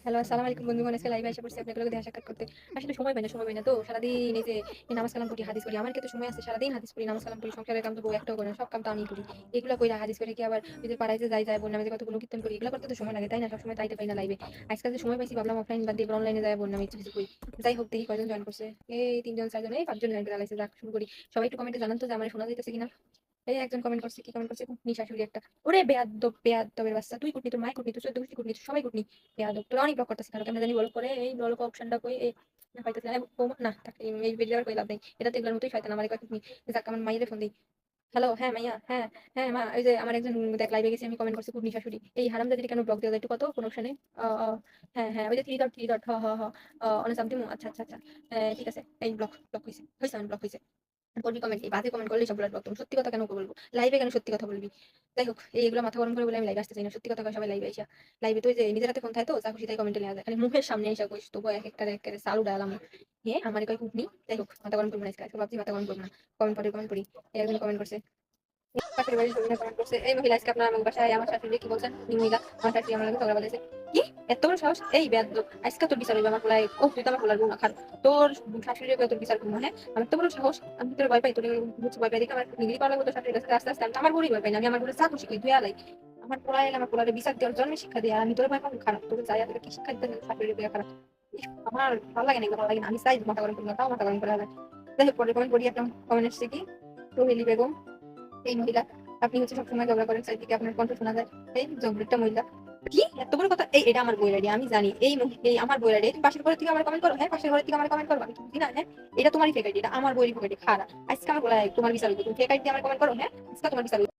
Hello, আসসালামু আলাইকুম বন্ধুগণ। আজকে লাইভে এসে পড়ছি আপনাদের লগে দেখা সাক্ষাৎ করতে। আসলে সময় পাই না তো সারাদিন এই যে এই নামাজ কালাম করি, হাদিস করি। আমার ক্ষেত্রে সময় আছে, সারাদিন হাদিস পড়ি, নামাজ কালাম করি, সংসারের কাম তো বউ একটাও করে না, সব কাম তো আমিই করি। এগুলা কইরা হাদিস করে কি আবার ওই যে পাড়ায় যে যাই বোন নামে যে কতগুলো কীর্তন করি, এগুলা করতে তো সময় লাগে, তাই না? সবসময় তাইতে পাই না লাইভে। আজকাল যে সময় পাইছি ভাবলাম অফলাইন বাদ দিয়ে অনলাইনে যাই বোন নামে কিছু কিছু করি। যাই হোক, দেখি কয়জন জয়েন করছে। এই ৩ জন ৪ জন, এই ৫ জন জয়েন করে লাইছে। যাক, শুরু করি। সবাই একটু কমেন্টে জানান তো যে আমার শোনা যাইতেছে কিনা। এই একজন কমেন্ট করছে, কি কমেন্ট করছে? কুটনি শাশুড়ি একটা। ওরে বেয়াদ্দপ, বেয়াদ্দপের বাচ্চা, তুই কুটনি, তোর মাই কুটনি, তোর ১৪ গোষ্ঠী কুটনি, সবাই কুটনি। বেয়াদব, তোরা অনেক ব্লক করতেছিস, কারো কেমনে জানি ব্লক করে। এই ব্লক অপশনটা কই? এই না পাইতেছি না। না থাক, এই ভিডিওর কই লাভ নেই। এটা তো এগুলোর মতোই শয়তান, আমার কয় কুটনি। যাক, আমার মাইয়ারে ফোন দেই। হ্যালো, হ্যাঁ মাইয়া, হ্যাঁ, হ্যাঁ মা, এই যে আমার একজন দেখ লাইভে গেছি, আমি কমেন্ট করছি কুটনি শাশুড়ি। এই হারামজাদিকে কেন ব্লক দেওয়া যায় একটু কত কোন অপশনে? হ্যাঁ, হ্যাঁ, ওই যে 3 ডট 3 ডট, হ, হ, হ, অন সামথিং। আচ্ছা, আচ্ছা, আচ্ছা। ঠিক আছে। এই ব্লক, ব্লক হইছে। হইছে, আমার ব্লক হইছে। করবি কমেন্ট, এই বাজে কমেন্ট করলেই সবগুলো ব্লক দেবো। সত্যি কথা কেন বলবো? লাইভে কেন সত্যি কথা বলবি? যাই হোক, এগুলো মাথা গরম করে বলে আমি লাইভে আসতে চাই না। সত্যি কথা কয় সবাই লাইভে আইসা। লাইভে তো ওই যে নিজের হাতে ফোন থাকে তো যা খুশি তাই কমেন্টে লেয়া যায়। খালি মুখের সামনে আইসা কইস তবু একেকটারে একেবারে সালু ডায়ালাম। হ্যাঁ, আমারে কয় কুটনি। যাই হোক, মাথা গরম করব না আজকে। আজকে ভাবছি মাথা গরম করব না। কমেন্ট পড়ি। এই একজন কমেন্ট করছে। পাশের বাড়ির জমিনা কমেন্ট করছে, এই মহিলা আজকে আপনার আমার বাসায় আমার শাশুড়ি কি বলছেন? এই মহিলা আমার শাশুড়ি আমার লগে ঝগড়া বাঁধাইছে। কি? এত বড় সাহস? এই বেয়াদব, আজকে তোর বিচার হইবে আমার পোলায়। ও তুই তো আমার পোলার বউ না, খারাপ। তোর শাশুড়ির কই তোর বিচার করবো? হ্যাঁ, আমার তো বড় সাহস। আমি তোর ভয় পাই, তোর বুঝছি ভয় পাই দেখে আমার নিগিরি করা লাগবে তোর শাশুড়ির কাছে। আস্তে আস্তে আমি তো আমার বউরই ভয় পাই না, আমি আমার বউরে যা খুশি করি ধুয়ে আলাই। আমার পোলায় এলে আমার পোলারে বিচার দেওয়ার জন্মে শিক্ষা দিয়ে, আর আমি তোর ভয় পাবো? খারাপ। তোকে চাই তোকে কি শিক্ষা দিতে শাশুড়ির বিয়ে খারাপ। ইস, আমার ভালো লাগে না, এগুলো ভালো লাগে না। আমি চাই মাথা গরম করি না, তাও মাথা গরম করে হয়। যাই হোক, পরে কমেন্ট করি। একটা কমেন্ট এসছে কি, রোহেলি বেগম, এই মহিলা আপনি হচ্ছে সবসময় ঝগড়া করেন, চারিদিকে আপনার কণ্ঠ শোনা যায়। এই ঝগড়াটা মহিলা। কি এত বড় কথা? এই এটা আমার বইয়ের আইডি, আমি জানি। এই আমার বইয়ের আইডি। তুমি পাশের ঘরের থেকে আমার কমেন্ট করো? হ্যাঁ, পাশের ঘরের থেকে আমার কমেন্ট করো, আমি কি বুঝি না? হ্যাঁ, এটা তোমারই ফেক আইডি, এটা আমার বইয়ের ফেক আইডি। খারাপ, আজকে আমার বলা তোমার বিচার হইবে। তুমি ফেক আইডি আমার কমেন্ট করো? হ্যাঁ, আজকে তোমার বিচার হইবে।